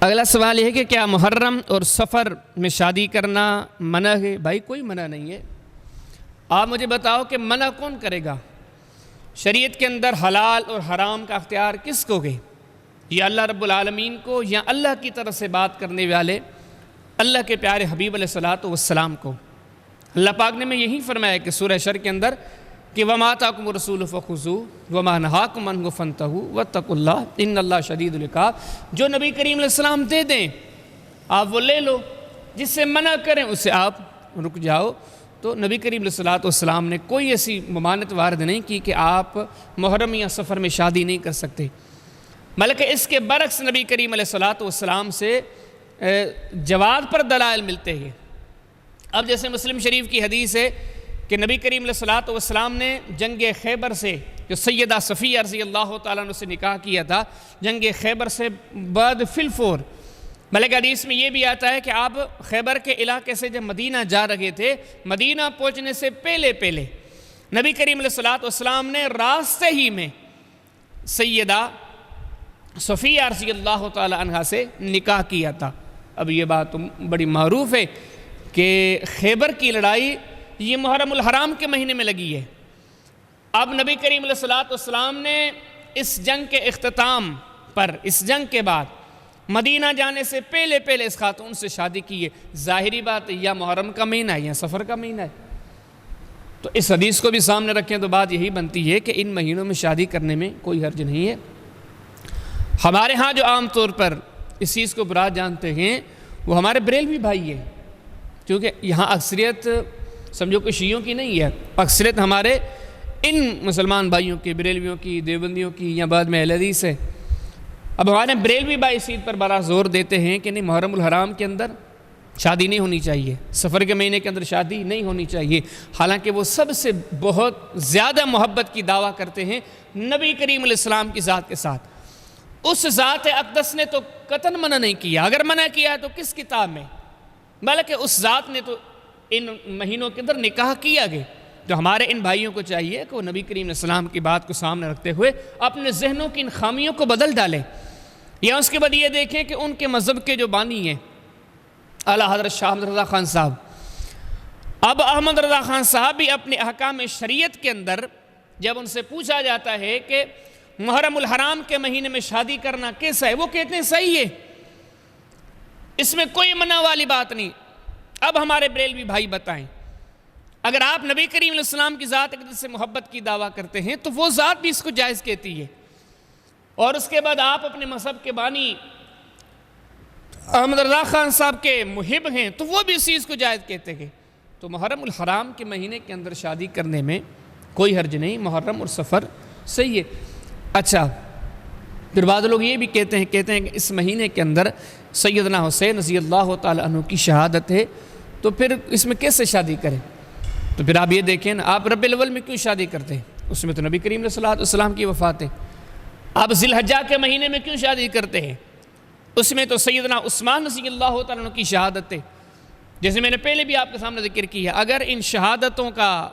اگلا سوال یہ ہے کہ کیا محرم اور سفر میں شادی کرنا منع ہے؟ بھائی کوئی منع نہیں ہے. آپ مجھے بتاؤ کہ منع کون کرے گا؟ شریعت کے اندر حلال اور حرام کا اختیار کس کو ہے؟ یا اللہ رب العالمین کو، یا اللہ کی طرف سے بات کرنے والے اللہ کے پیارے حبیب علیہ الصلوۃ والسلام کو؟ اللہ پاک نے میں یہی فرمایا کہ سورہ شر کے اندر کہ وَمَا آتَاكُمُ الرَّسُولُ فَخُذُوهُ وَمَا نَهَاكُمْ عَنْهُ فَانْتَهُوا وَاتَّقُوا اللَّهَ إِنَّ اللَّهَ شَدِيدُ الْعِقَابِ. جو نبی کریم علیہ السلام دے دیں آپ وہ لے لو، جس سے منع کریں اس سے آپ رک جاؤ. تو نبی کریم علیہ السلام نے کوئی ایسی ممانعت وارد نہیں کی کہ آپ محرم یا سفر میں شادی نہیں کر سکتے، بلکہ اس کے برعکس نبی کریم علیہ السلام سے جواز پر دلائل ملتے ہیں. اب جیسے مسلم شریف کی حدیث ہے کہ نبی کریم علیہ السلام نے جنگ خیبر سے، جو سیدہ صفیہ رضی اللہ تعالیٰ عنہ سے نکاح کیا تھا، جنگ خیبر سے بعد فی الفور، بلکہ حدیث میں یہ بھی آتا ہے کہ آپ خیبر کے علاقے سے جب مدینہ جا رہے تھے، مدینہ پہنچنے سے پہلے نبی کریم علیہ السلام نے راستے ہی میں سیدہ صفیہ رضی اللہ تعالیٰ عنہ سے نکاح کیا تھا. اب یہ بات بڑی معروف ہے کہ خیبر کی لڑائی یہ محرم الحرام کے مہینے میں لگی ہے. اب نبی کریم علیہ السلام نے اس جنگ کے اختتام پر، اس جنگ کے بعد مدینہ جانے سے پہلے اس خاتون سے شادی کی ہے. ظاہری بات ہے یا محرم کا مہینہ ہے یا سفر کا مہینہ ہے. تو اس حدیث کو بھی سامنے رکھیں تو بات یہی بنتی ہے کہ ان مہینوں میں شادی کرنے میں کوئی حرج نہیں ہے. ہمارے ہاں جو عام طور پر اس چیز کو برا جانتے ہیں وہ ہمارے بریلوی بھائی ہیں، کیونکہ یہاں اکثریت سمجھو کہ شیعوں کی نہیں ہے، اکثریت ہمارے ان مسلمان بھائیوں کی، بریلویوں کی، دیوبندیوں کی یا بعد میں اہل حدیث ہے. اب ہمارے بریلوی بھائی اس چیز پر بڑا زور دیتے ہیں کہ نہیں، محرم الحرام کے اندر شادی نہیں ہونی چاہیے، سفر کے مہینے کے اندر شادی نہیں ہونی چاہیے، حالانکہ وہ سب سے بہت زیادہ محبت کی دعویٰ کرتے ہیں نبی کریم علیہ السلام کی ذات کے ساتھ. اس ذات اقدس نے تو قطعاً منع نہیں کیا، اگر منع کیا تو کس کتاب میں، بلکہ اس ذات نے تو ان مہینوں کے اندر نکاح کیا گیا. تو ہمارے ان بھائیوں کو چاہیے کہ وہ نبی کریم علیہ السلام کی بات کو سامنے رکھتے ہوئے اپنے ذہنوں کی ان خامیوں کو بدل ڈالیں. یا اس کے بعد یہ دیکھیں کہ ان کے مذہب کے جو بانی ہیں اعلیٰ حضرت شاہ احمد رضا خان صاحب، اب احمد رضا خان صاحب بھی اپنے احکام شریعت کے اندر جب ان سے پوچھا جاتا ہے کہ محرم الحرام کے مہینے میں شادی کرنا کیسا ہے، وہ کہتے ہیں صحیح ہے، اس میں کوئی منع والی بات نہیں. اب ہمارے بریلوی بھائی بتائیں، اگر آپ نبی کریم علیہ السلام کی ذات اقدس سے محبت کی دعویٰ کرتے ہیں تو وہ ذات بھی اس کو جائز کہتی ہے، اور اس کے بعد آپ اپنے مذہب کے بانی احمد رضا خان صاحب کے محب ہیں تو وہ بھی اس چیز کو جائز کہتے ہیں. تو محرم الحرام کے مہینے کے اندر شادی کرنے میں کوئی حرج نہیں، محرم اور سفر صحیح ہے. اچھا، پھر بعض لوگ یہ بھی کہتے ہیں کہ اس مہینے کے اندر سیدنا حسین رضی اللہ تعالیٰ عنہ کی شہادت ہے، تو پھر اس میں کیسے شادی کریں؟ تو پھر آپ یہ دیکھیں نا، آپ ربیع الاول میں کیوں شادی کرتے ہیں؟ اس میں تو نبی کریم علیہ السلام کی وفات ہے. آپ ذی الحجہ کے مہینے میں کیوں شادی کرتے ہیں؟ اس میں تو سیدنا عثمان رضی اللہ تعالیٰ عنہ کی شہادت ہے. جیسے میں نے پہلے بھی آپ کے سامنے ذکر کیا، اگر ان شہادتوں کا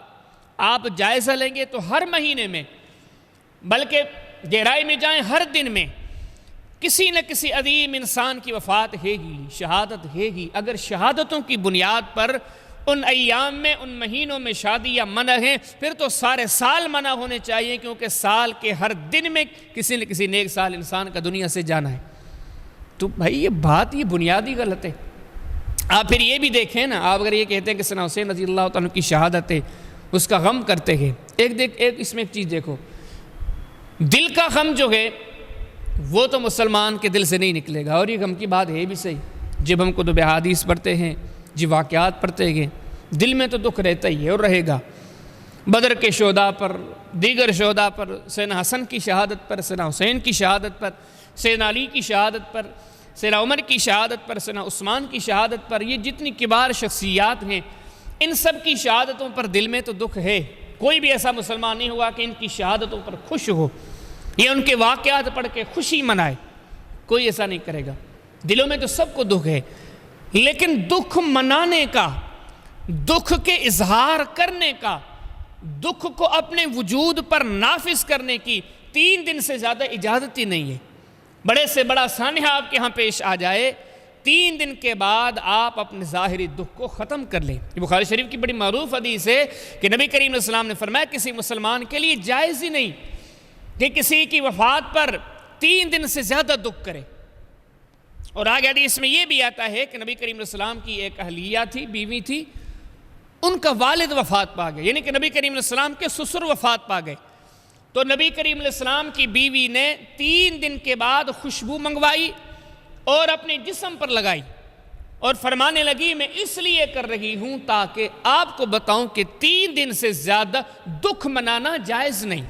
آپ جائزہ لیں گے تو ہر مہینے میں، بلکہ گہرائی میں جائیں ہر دن میں کسی نہ کسی عظیم انسان کی وفات ہے ہی، شہادت ہے ہی. اگر شہادتوں کی بنیاد پر ان ایام میں، ان مہینوں میں شادی یا منع ہیں، پھر تو سارے سال منع ہونے چاہیے، کیونکہ سال کے ہر دن میں کسی نہ کسی نیک سال انسان کا دنیا سے جانا ہے. تو بھائی یہ بات یہ بنیادی غلط ہے. آپ پھر یہ بھی دیکھیں نا، آپ اگر یہ کہتے ہیں کہ سیدنا حسین رضی اللہ تعالیٰ کی شہادت ہے، اس کا غم کرتے ہیں، ایک اس میں ایک چیز دیکھو، دل کا غم جو ہے وہ تو مسلمان کے دل سے نہیں نکلے گا، اور یہ غم کی بات ہے بھی صحیح. جب ہم کتب احادیث پڑھتے ہیں، جب واقعات پڑھتے ہیں، دل میں تو دکھ رہتا ہی ہے اور رہے گا. بدر کے شہداء پر، دیگر شہداء پر، سیدنا حسن کی شہادت پر، سیدنا حسین کی شہادت پر، سیدنا علی کی شہادت پر، سیدنا عمر کی شہادت پر، سیدنا عثمان کی شہادت پر، یہ جتنی کبار شخصیات ہیں ان سب کی شہادتوں پر دل میں تو دکھ ہے. کوئی بھی ایسا مسلمان نہیں ہوا کہ ان کی شہادتوں پر خوش ہو یا ان کے واقعات پڑھ کے خوشی منائے، کوئی ایسا نہیں کرے گا. دلوں میں تو سب کو دکھ ہے، لیکن دکھ منانے کا، دکھ کے اظہار کرنے کا، دکھ کو اپنے وجود پر نافذ کرنے کی 3 دن سے زیادہ اجازت ہی نہیں ہے. بڑے سے بڑا سانحہ آپ کے ہاں پیش آ جائے، 3 دن کے بعد آپ اپنے ظاہری دکھ کو ختم کر لیں۔ یہ بخاری شریف کی بڑی معروف حدیث ہے کہ نبی کریم علیہ السلام نے فرمایا کسی مسلمان کے لیے جائز ہی نہیں کہ کسی کی وفات پر 3 دن سے زیادہ دکھ کرے۔ اور آگے حدیث میں یہ بھی آتا ہے کہ نبی کریم علیہ السلام کی ایک اہلیہ تھی، بیوی تھی، ان کا والد وفات پا گئے، یعنی کہ نبی کریم علیہ السلام کے سسر وفات پا گئے۔ تو نبی کریم علیہ السلام کی بیوی نے 3 دن کے بعد خوشبو منگوائی اور اپنے جسم پر لگائی اور فرمانے لگی میں اس لیے کر رہی ہوں تاکہ آپ کو بتاؤں کہ 3 دن سے زیادہ دکھ منانا جائز نہیں۔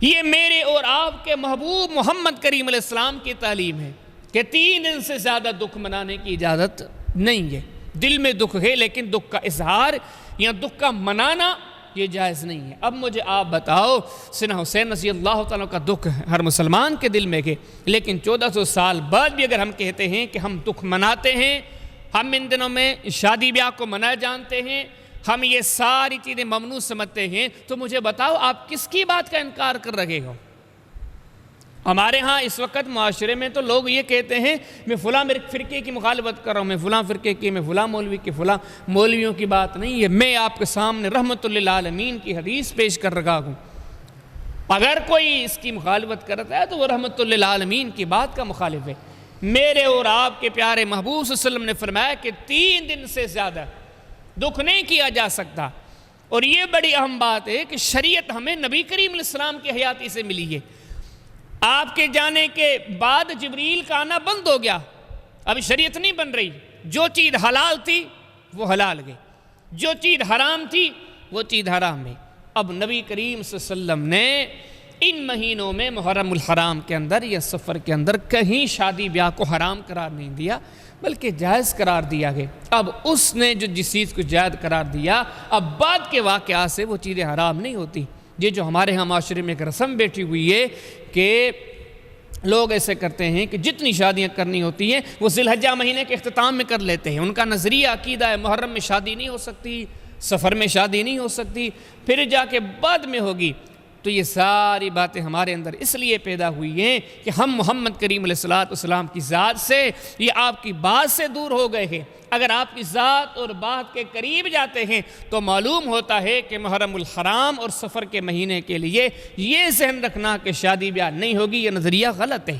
یہ میرے اور آپ کے محبوب محمد کریم علیہ السلام کی تعلیم ہے کہ 3 دن سے زیادہ دکھ منانے کی اجازت نہیں ہے۔ دل میں دکھ ہے لیکن دکھ کا اظہار یا دکھ کا منانا یہ جائز نہیں ہے۔ اب مجھے آپ بتاؤ، سیدنا حسین رضی اللہ تعالیٰ کا دکھ ہر مسلمان کے دل میں ہے، لیکن 1400 سال بعد بھی اگر ہم کہتے ہیں کہ ہم دکھ مناتے ہیں، ہم ان دنوں میں شادی بیاہ کو منع جانتے ہیں، ہم یہ ساری چیزیں ممنوع سمجھتے ہیں، تو مجھے بتاؤ آپ کس کی بات کا انکار کر رہے ہو؟ ہمارے ہاں اس وقت معاشرے میں تو لوگ یہ کہتے ہیں میں فلاں فرقے کی مخالفت کر رہا ہوں، میں فلاں فرقے کی، میں فلاں مولوی کی، فلاں مولویوں کی بات نہیں ہے، میں آپ کے سامنے رحمت للعالمین کی حدیث پیش کر رہا ہوں۔ اگر کوئی اس کی مخالفت کرتا ہے تو وہ رحمت للعالمین کی بات کا مخالف ہے۔ میرے اور آپ کے پیارے محبوب صلی اللہ علیہ وسلم نے فرمایا کہ 3 دن سے زیادہ دکھ نہیں کیا جا سکتا، اور یہ بڑی اہم بات ہے کہ شریعت ہمیں نبی کریم علیہ السلام کی حیاتی سے ملی ہے۔ آپ کے جانے کے بعد جبریل کا آنا بند ہو گیا، اب شریعت نہیں بن رہی، جو چیز حلال تھی وہ حلال گئی، جو چیز حرام تھی وہ چیز حرام ہے۔ اب نبی کریم صلی اللہ علیہ وسلم نے ان مہینوں میں محرم الحرام کے اندر یا سفر کے اندر کہیں شادی بیاہ کو حرام قرار نہیں دیا بلکہ جائز قرار دیا گیا۔ اب اس نے جو جس چیز کو جائز قرار دیا، اب بعد کے واقعات سے وہ چیزیں حرام نہیں ہوتی۔ یہ جو ہمارے ہاں معاشرے میں ایک رسم بیٹھی ہوئی ہے کہ لوگ ایسے کرتے ہیں کہ جتنی شادیاں کرنی ہوتی ہیں وہ ذی الحجہ مہینے کے اختتام میں کر لیتے ہیں۔ ان کا نظریہ عقیدہ ہے محرم میں شادی نہیں ہو سکتی، سفر میں شادی نہیں ہو سکتی، پھر جا کے بعد میں ہوگی۔ تو یہ ساری باتیں ہمارے اندر اس لیے پیدا ہوئی ہیں کہ ہم محمد کریم علیہ السلام کی ذات سے یا آپ کی بات سے دور ہو گئے ہیں۔ اگر آپ کی ذات اور بات کے قریب جاتے ہیں تو معلوم ہوتا ہے کہ محرم الحرام اور سفر کے مہینے کے لیے یہ ذہن رکھنا کہ شادی بیاہ نہیں ہوگی، یہ نظریہ غلط ہے۔